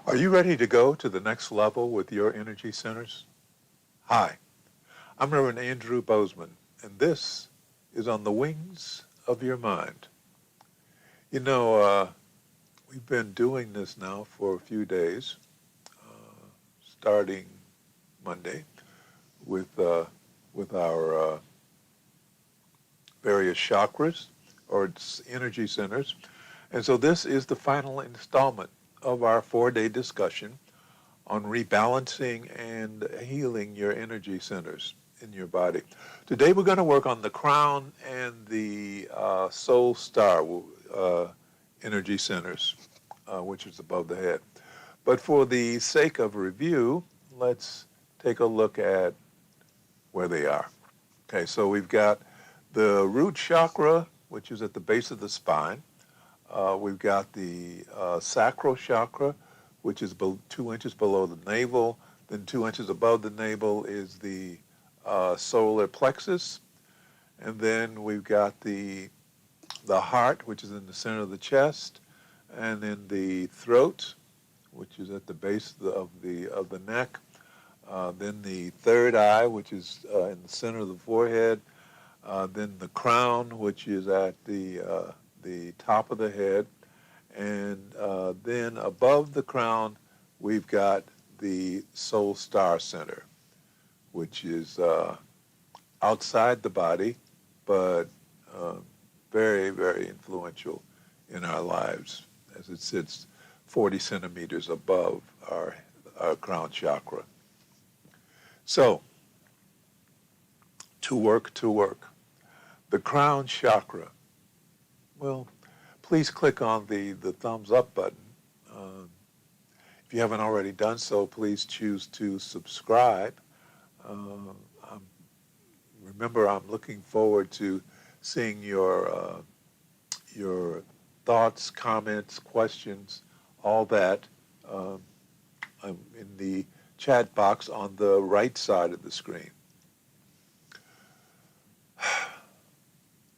Are you ready to go to the next level with your energy centers? Hi, I'm Rev Andrew Bozeman, and this is On the Wings of Your Mind. You know, we've been doing this now for a few days, starting Monday with our various chakras or energy centers. And so this is the final installment of our 4-day discussion on rebalancing and healing your energy centers in your body. Today we're going to work on the crown and the soul star energy centers, which is above the head. But for the sake of review, let's take a look at where they are. Okay, so we've got the root chakra, which is at the base of the spine. We've got the sacral chakra, which is 2 inches below the navel. Then 2 inches above the navel is the solar plexus. And then we've got the heart, which is in the center of the chest. And then the throat, which is at the base of the neck. Then the third eye, which is in the center of the forehead. Then the crown, which is at the top of the head. And then above the crown, we've got the soul star center, which is outside the body, but very, very influential in our lives as it sits 40 centimeters above our crown chakra. So, to work. The crown chakra. Well, please click on the thumbs up button. If you haven't already done so, please choose to subscribe. Remember, I'm looking forward to seeing your thoughts, comments, questions, all that in the chat box on the right side of the screen.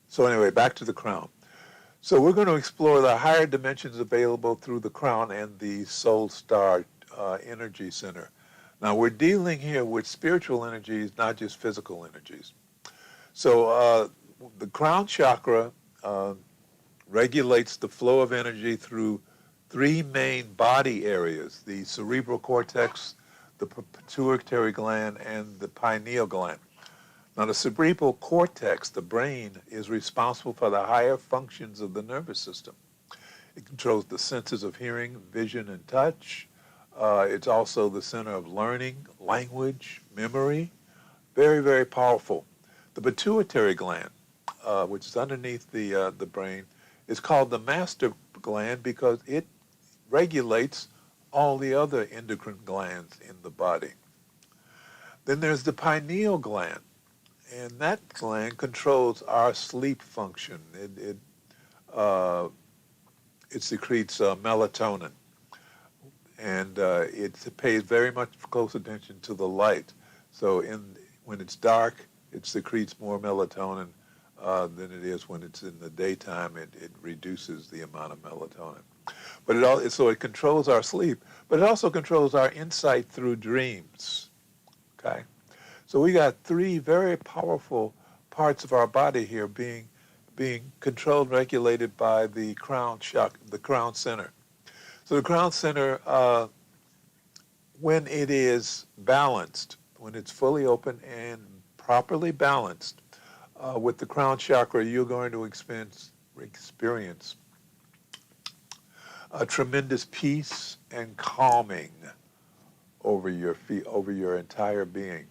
So anyway, back to the crown. So we're going to explore the higher dimensions available through the crown and the soul star energy center. Now we're dealing here with spiritual energies, not just physical energies. So the crown chakra regulates the flow of energy through 3 main body areas: the cerebral cortex, the pituitary gland, and the pineal gland. Now, the cerebral cortex, the brain, is responsible for the higher functions of the nervous system. It controls the senses of hearing, vision, and touch. It's also the center of learning, language, memory. Very, very powerful. The pituitary gland, which is underneath the brain, is called the master gland because it regulates all the other endocrine glands in the body. Then there's the pineal gland. And that gland controls our sleep function. It secretes melatonin, and it pays very much close attention to the light. So when it's dark, it secretes more melatonin than it is when it's in the daytime. It reduces the amount of melatonin. But so it controls our sleep, but it also controls our insight through dreams. Okay. So we got 3 very powerful parts of our body here being controlled, regulated by the crown chakra, the crown center. So the crown center, when it is balanced, when it's fully open and properly balanced, with the crown chakra, you're going to experience a tremendous peace and calming over your entire being.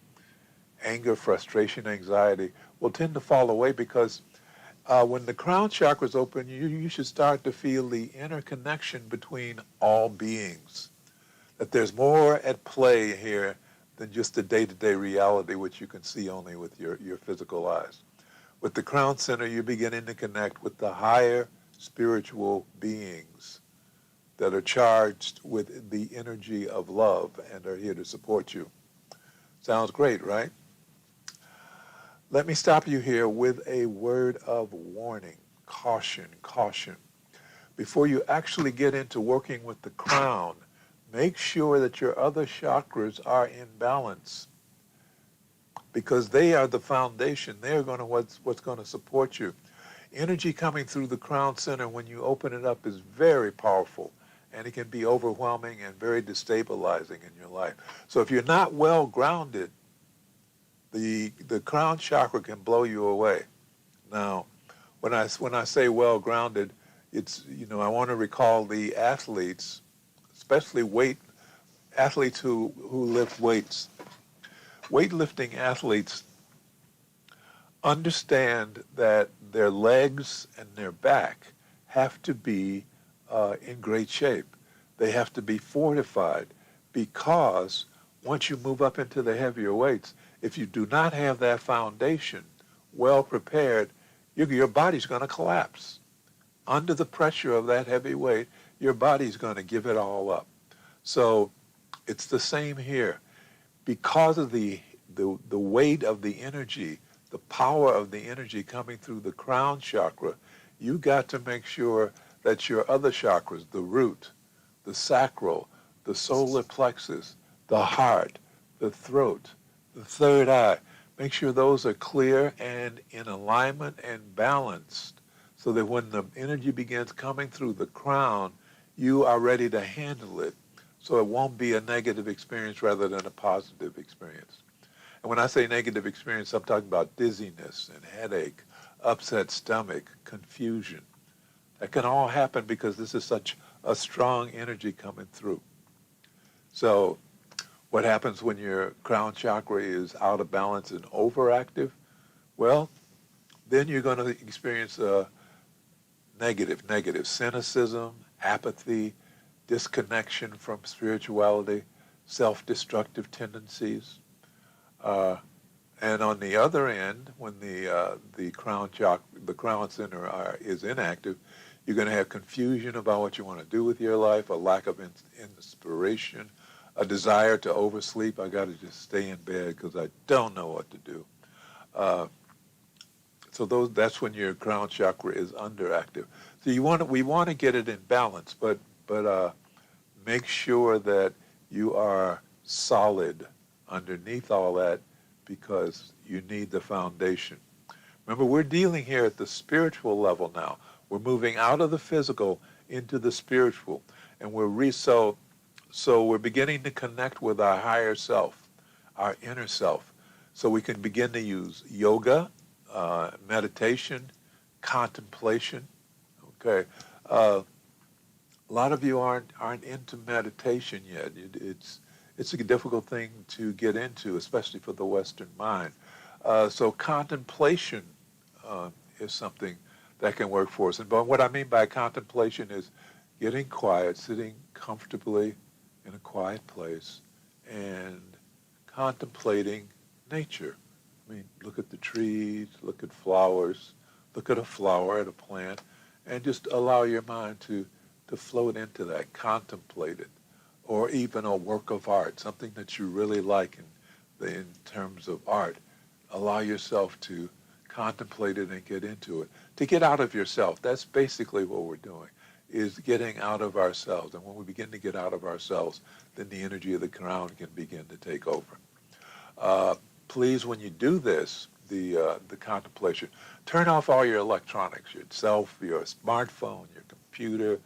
Anger, frustration, anxiety will tend to fall away because when the crown chakra is open, you should start to feel the interconnection between all beings, that there's more at play here than just the day-to-day reality, which you can see only with your physical eyes. With the crown center, you're beginning to connect with the higher spiritual beings that are charged with the energy of love and are here to support you. Sounds great, right? Let me stop you here with a word of warning, caution. Before you actually get into working with the crown, make sure that your other chakras are in balance, because they are the foundation. They're going to what's going to support you. Energy coming through the crown center when you open it up is very powerful, and it can be overwhelming and very destabilizing in your life. So if you're not well grounded, the crown chakra can blow you away. Now, when I say well grounded, it's, I want to recall the athletes, especially athletes who lift weights. Weightlifting athletes understand that their legs and their back have to be in great shape. They have to be fortified, because once you move up into the heavier weights, if you do not have that foundation well prepared, your body's going to collapse. Under the pressure of that heavy weight, your body's going to give it all up. So it's the same here. Because of the weight of the energy, the power of the energy coming through the crown chakra, you got to make sure that your other chakras, the root, the sacral, the solar plexus, the heart, the throat, the third eye, make sure those are clear and in alignment and balanced, so that when the energy begins coming through the crown, you are ready to handle it, so it won't be a negative experience rather than a positive experience. And when I say negative experience, I'm talking about dizziness and headache, upset stomach, confusion. That can all happen because this is such a strong energy coming through. So what happens when your crown chakra is out of balance and overactive? Well, then you're going to experience negative cynicism, apathy, disconnection from spirituality, self-destructive tendencies. And on the other end, when the crown center is inactive, you're going to have confusion about what you want to do with your life, a lack of inspiration, a desire to oversleep. I got to just stay in bed because I don't know what to do. So that's when your crown chakra is underactive. So we want to get it in balance, but make sure that you are solid underneath all that, because you need the foundation. Remember, we're dealing here at the spiritual level now. We're moving out of the physical into the spiritual, and so we're beginning to connect with our higher self, our inner self, so we can begin to use yoga, meditation, contemplation. Okay, a lot of you aren't into meditation yet. It's a difficult thing to get into, especially for the Western mind. So contemplation is something that can work for us. But what I mean by contemplation is getting quiet, sitting comfortably in a quiet place, and contemplating nature. I mean, look at the trees, look at flowers, look at a flower, at a plant, and just allow your mind to float into that, contemplate it. Or even a work of art, something that you really like in terms of art. Allow yourself to contemplate it and get into it. To get out of yourself, that's basically what we're doing, is getting out of ourselves. And when we begin to get out of ourselves, then the energy of the crown can begin to take over. Please, when you do this, the contemplation, turn off all your electronics, your smartphone, your computer,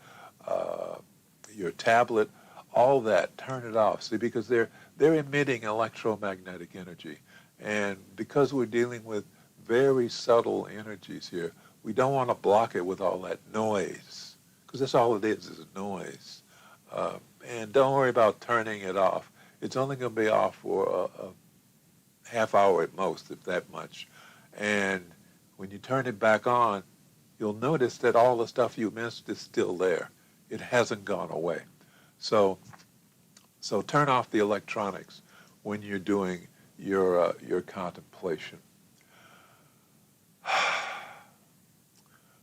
your tablet, all that, turn it off. See, because they're emitting electromagnetic energy. And because we're dealing with very subtle energies here, we don't want to block it with all that noise, because that's all it is noise. And don't worry about turning it off. It's only going to be off for a half hour at most, if that much. And when you turn it back on, you'll notice that all the stuff you missed is still there. It hasn't gone away. So turn off the electronics when you're doing your contemplation.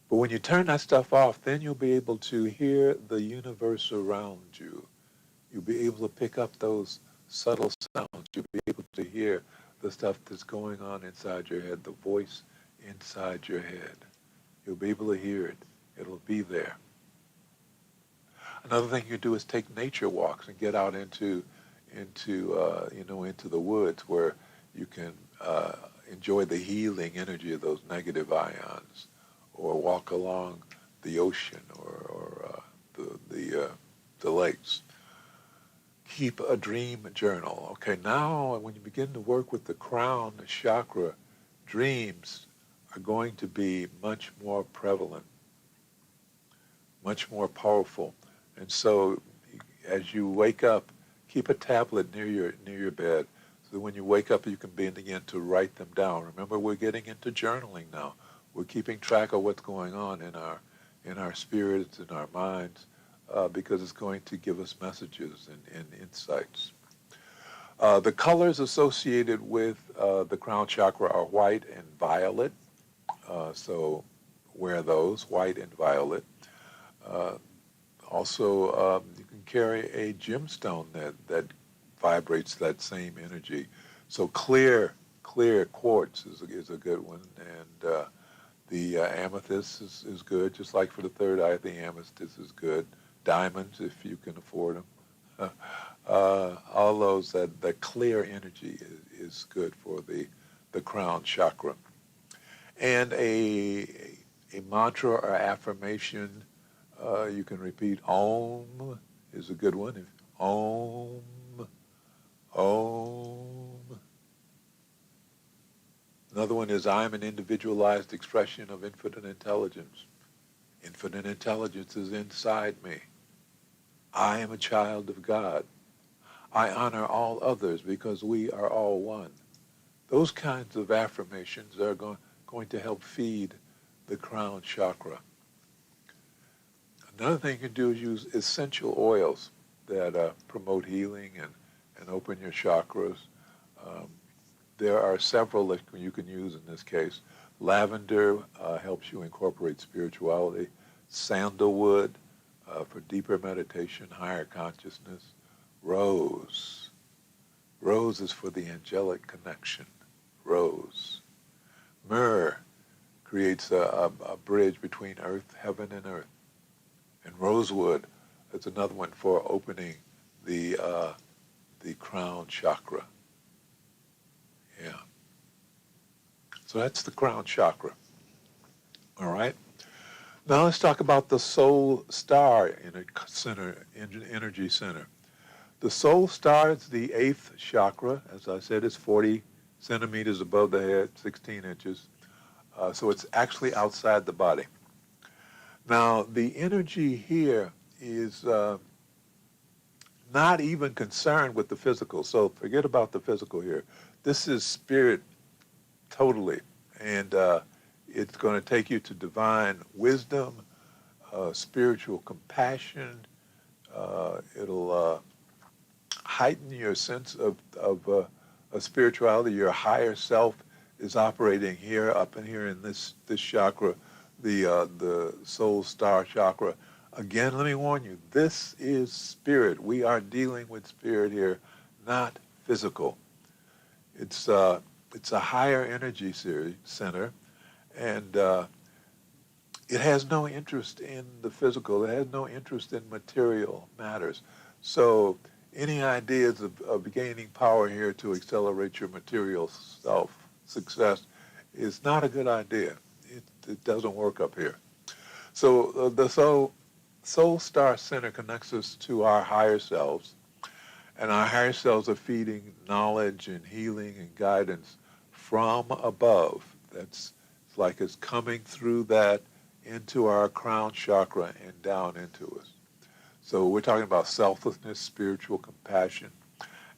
But when you turn that stuff off, then you'll be able to hear the universe around you. You'll be able to pick up those subtle sounds. You'll be able to hear the stuff that's going on inside your head, the voice inside your head. You'll be able to hear it. It'll be there. Another thing you do is take nature walks and get out into the woods where you can enjoy the healing energy of those negative ions, or walk along the ocean or the lakes. Keep a dream journal. Okay, now when you begin to work with the crown chakra, dreams are going to be much more prevalent, much more powerful. And so as you wake up, keep a tablet near your bed so that when you wake up you can begin to write them down. Remember, we're getting into journaling now. We're keeping track of what's going on in our spirits, in our minds, because it's going to give us messages and insights. The colors associated with the crown chakra are white and violet. So wear those, white and violet. Also, you can carry a gemstone that vibrates that same energy. So clear quartz is a good one, and the amethyst is good. Just like for the third eye, the amethyst is good. Diamonds, if you can afford them. All those, that clear energy is good for the crown chakra. And a mantra or affirmation, you can repeat. Om is a good one. Om, Om. Another one is, I am an individualized expression of infinite intelligence. Infinite intelligence is inside me. I am a child of God. I honor all others because we are all one. Those kinds of affirmations are going to help feed the crown chakra. Another thing you can do is use essential oils that promote healing and open your chakras. There are several that you can use in this case. Lavender helps you incorporate spirituality. Sandalwood for deeper meditation, higher consciousness. Rose. Rose is for the angelic connection. Rose. Myrrh creates a bridge between earth, heaven, and earth. And rosewood is another one for opening the crown chakra. Yeah. So that's the crown chakra. All right. Now let's talk about the soul star energy center. The soul star is the 8th chakra. As I said, it's 40 centimeters above the head, 16 inches. So it's actually outside the body. Now, the energy here is not even concerned with the physical. So forget about the physical here. This is spirit totally. And it's going to take you to divine wisdom, spiritual compassion. It'll heighten your sense of spirituality. Your higher self is operating here, up in here in this chakra, the soul star chakra. Again, let me warn you, this is spirit. We are dealing with spirit here, not physical. It's a higher energy center, and it has no interest in the physical. It has no interest in material matters. So any ideas of gaining power here to accelerate your material success is not a good idea. It doesn't work up here. So the soul star center connects us to our higher selves, and our higher selves are feeding knowledge and healing and guidance from above. It's like it's coming through that into our crown chakra and down into us. So we're talking about selflessness, spiritual compassion,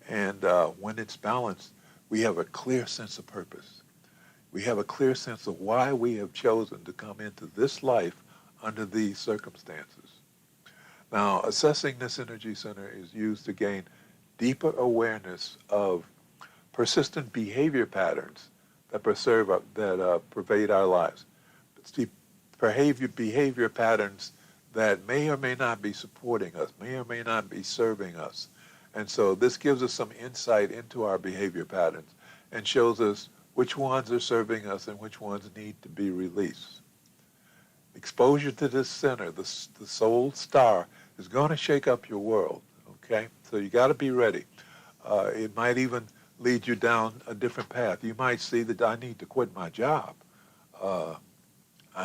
and when it's balanced, we have a clear sense of purpose. We have a clear sense of why we have chosen to come into this life under these circumstances. Now, assessing this energy center is used to gain deeper awareness of persistent behavior patterns that pervade our lives. It's behavior patterns that may or may not be supporting us, may or may not be serving us. And so this gives us some insight into our behavior patterns and shows us which ones are serving us and which ones need to be released. Exposure to this center, the soul star, is going to shake up your world, okay? So you got to be ready. It might even lead you down a different path. You might see that I need to quit my job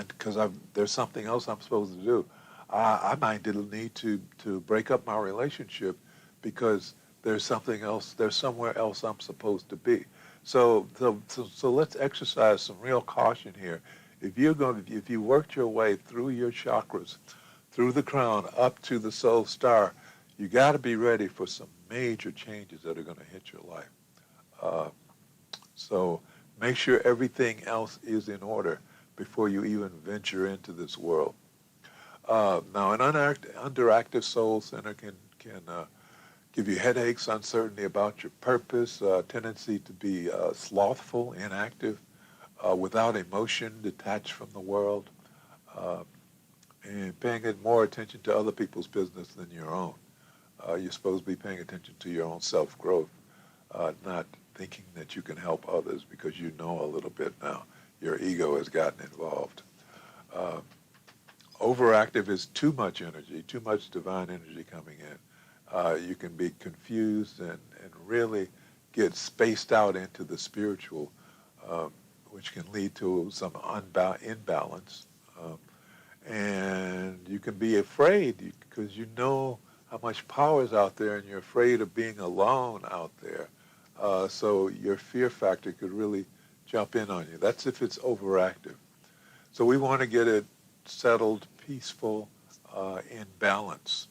because there's something else I'm supposed to do. I might need to break up my relationship because there's something else, there's somewhere else I'm supposed to be. So let's exercise some real caution here. If you worked your way through your chakras, through the crown up to the soul star, you got to be ready for some major changes that are going to hit your life. So make sure everything else is in order before you even venture into this world. Now, an underactive soul center can give you headaches, uncertainty about your purpose, tendency to be slothful, inactive, without emotion, detached from the world, and paying more attention to other people's business than your own. You're supposed to be paying attention to your own self-growth, not thinking that you can help others because you know a little bit now. Your ego has gotten involved. Overactive is too much energy, too much divine energy coming in. You can be confused and really get spaced out into the spiritual, which can lead to some imbalance. And you can be afraid because you know how much power is out there and you're afraid of being alone out there. So your fear factor could really jump in on you. That's if it's overactive. So we want to get it settled, peaceful, in balance.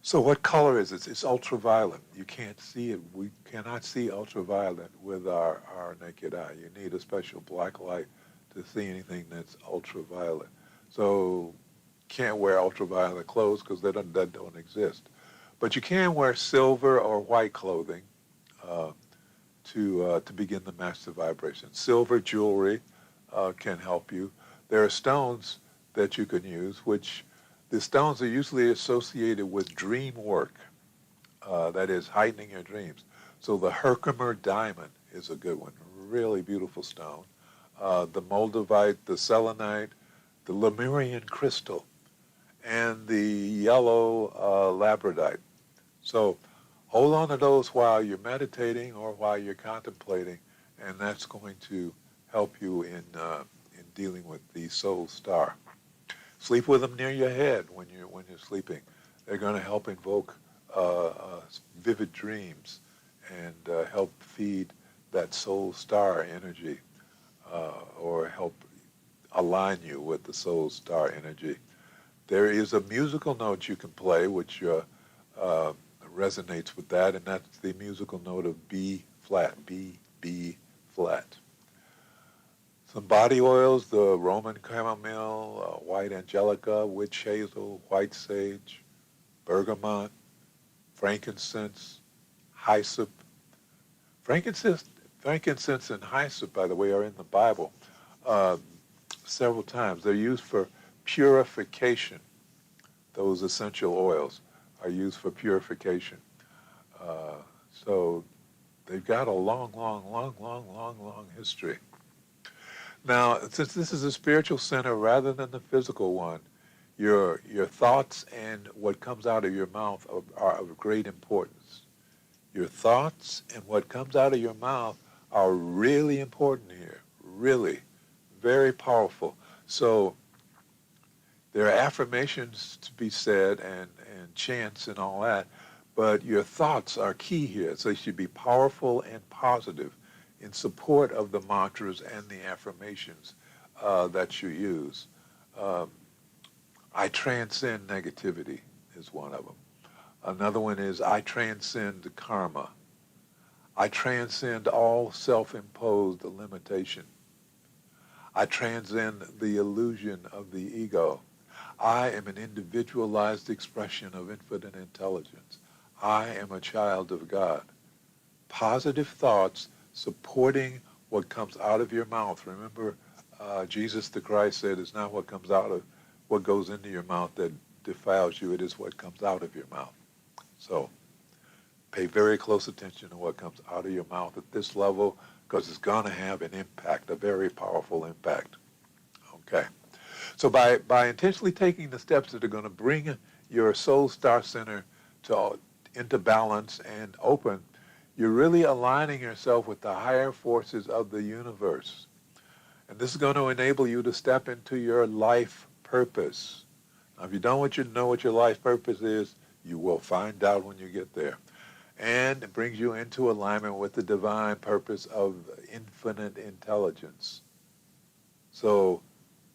So what color is it? It's ultraviolet. You can't see it. We cannot see ultraviolet with our naked eye. You need a special black light to see anything that's ultraviolet. So can't wear ultraviolet clothes because that don't exist. But you can wear silver or white clothing to begin the master vibration. Silver jewelry can help you. There are stones that you can use, which the stones are usually associated with dream work, that is heightening your dreams. So the Herkimer diamond is a good one, really beautiful stone. The moldavite, the selenite, the Lemurian crystal, and the yellow labradite. So hold on to those while you're meditating or while you're contemplating, and that's going to help you in dealing with the soul star. Sleep with them near your head when you're sleeping. They're going to help invoke vivid dreams and help feed that soul star energy, or help align you with the soul star energy. There is a musical note you can play which resonates with that, and that's the musical note of B flat, B flat. Some body oils, the Roman chamomile, white angelica, witch hazel, white sage, bergamot, frankincense, hyssop. Frankincense and hyssop, by the way, are in the Bible several times. They're used for purification. Those essential oils are used for purification. So they've got a long history. Now, since this is a spiritual center rather than the physical one, your thoughts and what comes out of your mouth are of great importance. Your thoughts and what comes out of your mouth are really important here, really, very powerful. So there are affirmations to be said and chants and all that, but your thoughts are key here. So they should be powerful and positive in support of the mantras and the affirmations that you use. I transcend negativity is one of them. Another one is I transcend karma. I transcend all self-imposed limitation. I transcend the illusion of the ego. I am an individualized expression of infinite intelligence. I am a child of God. Positive thoughts supporting what comes out of your mouth. Remember, Jesus the Christ said, it's not what comes out of, what goes into your mouth that defiles you. It is what comes out of your mouth. So pay very close attention to what comes out of your mouth at this level, because it's going to have an impact, a very powerful impact. Okay. So by intentionally taking the steps that are going to bring your soul star center into balance and open, you're really aligning yourself with the higher forces of the universe. And this is going to enable you to step into your life purpose. Now, if you don't know what your life purpose is, you will find out when you get there. And it brings you into alignment with the divine purpose of infinite intelligence. So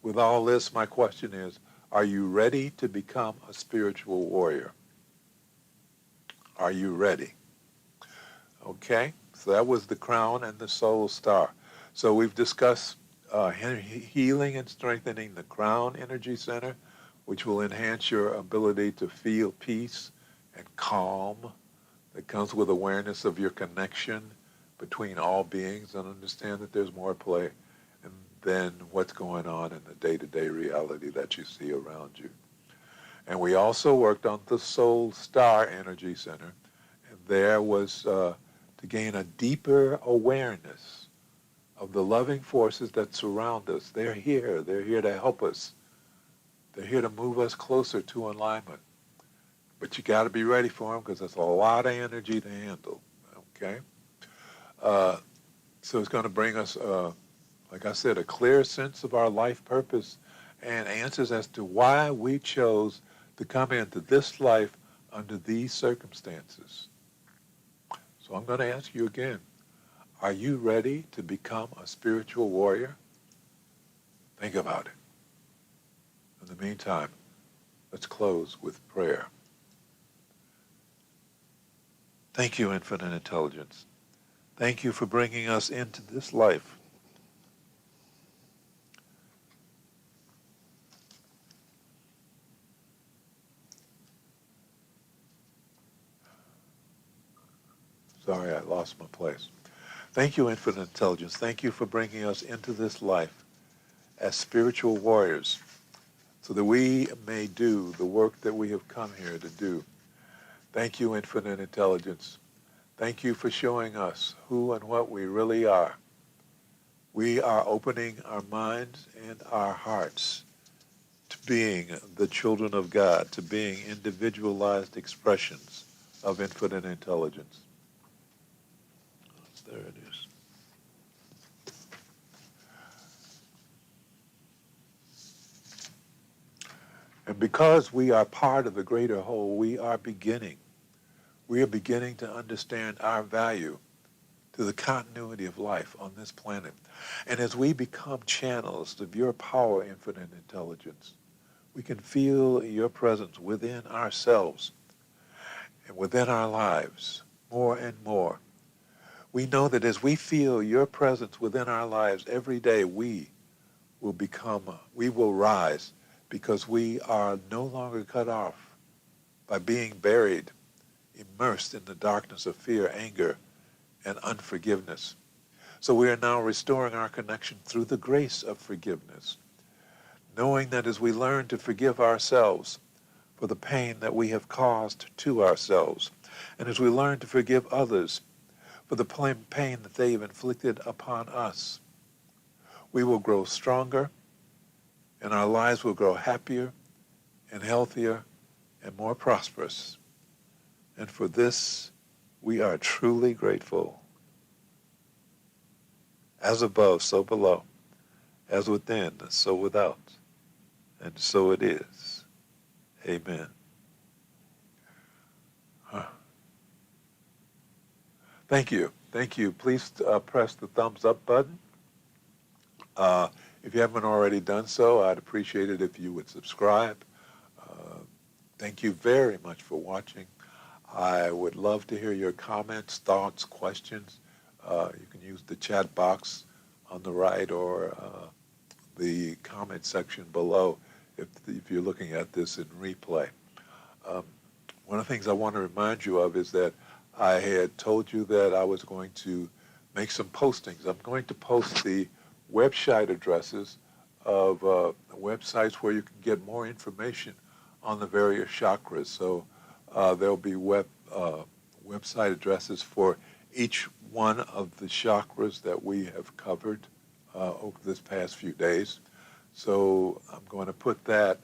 with all this, my question is, are you ready to become a spiritual warrior? Are you ready? Okay, so that was the crown and the soul star. So we've discussed healing and strengthening the crown energy center, which will enhance your ability to feel peace and calm that comes with awareness of your connection between all beings and understand that there's more at play than what's going on in the day-to-day reality that you see around you. And we also worked on the soul star energy center, and there was to gain a deeper awareness of the loving forces that surround us. They're here to help us. They're here to move us closer to alignment. But you got to be ready for them because it's a lot of energy to handle, okay? So it's going to bring us, like I said, a clear sense of our life purpose and answers as to why we chose to come into this life under these circumstances. So I'm going to ask you again, are you ready to become a spiritual warrior? Think about it. In the meantime, let's close with prayer. Thank you, Infinite Intelligence. Thank you for bringing us into this life. Sorry, I lost my place. Thank you, Infinite Intelligence. Thank you for bringing us into this life as spiritual warriors so that we may do the work that we have come here to do. Thank you, Infinite Intelligence. Thank you for showing us who and what we really are. We are opening our minds and our hearts to being the children of God, to being individualized expressions of infinite intelligence. There it is. And because we are part of the greater whole, we are beginning to understand our value to the continuity of life on this planet. And as we become channels of your power, infinite intelligence, we can feel your presence within ourselves and within our lives more and more. We know that as we feel your presence within our lives every day, we will rise because we are no longer cut off by being buried, immersed in the darkness of fear, anger, and unforgiveness. So we are now restoring our connection through the grace of forgiveness, knowing that as we learn to forgive ourselves for the pain that we have caused to ourselves, and as we learn to forgive others for the pain that they have inflicted upon us, we will grow stronger, and our lives will grow happier and healthier and more prosperous. And for this, we are truly grateful. As above, so below. As within, so without. And so it is. Amen. Thank you. Thank you. Please press the thumbs up button. If you haven't already done so, I'd appreciate it if you would subscribe. Thank you very much for watching. I would love to hear your comments, thoughts, questions. You can use the chat box on the right or the comment section below if you're looking at this in replay. One of the things I want to remind you of is that I had told you that I was going to make some postings. I'm going to post the website addresses of websites where you can get more information on the various chakras. So there'll be website addresses for each one of the chakras that we have covered over this past few days. So I'm going to put that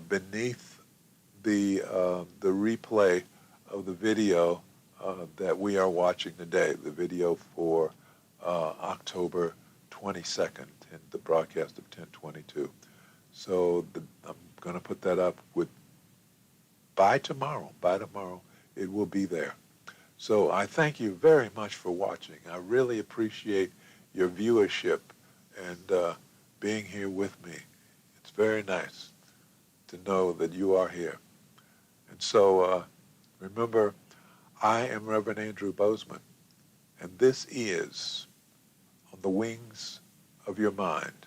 beneath the replay of the video that we are watching today, the video for October 22nd in the broadcast of 1022. So I'm going to put that up by tomorrow. By tomorrow, it will be there. So I thank you very much for watching. I really appreciate your viewership and being here with me. It's very nice to know that you are here. And so remember, I am Rev Andrew Bozeman, and this is On the Wings of Your Mind.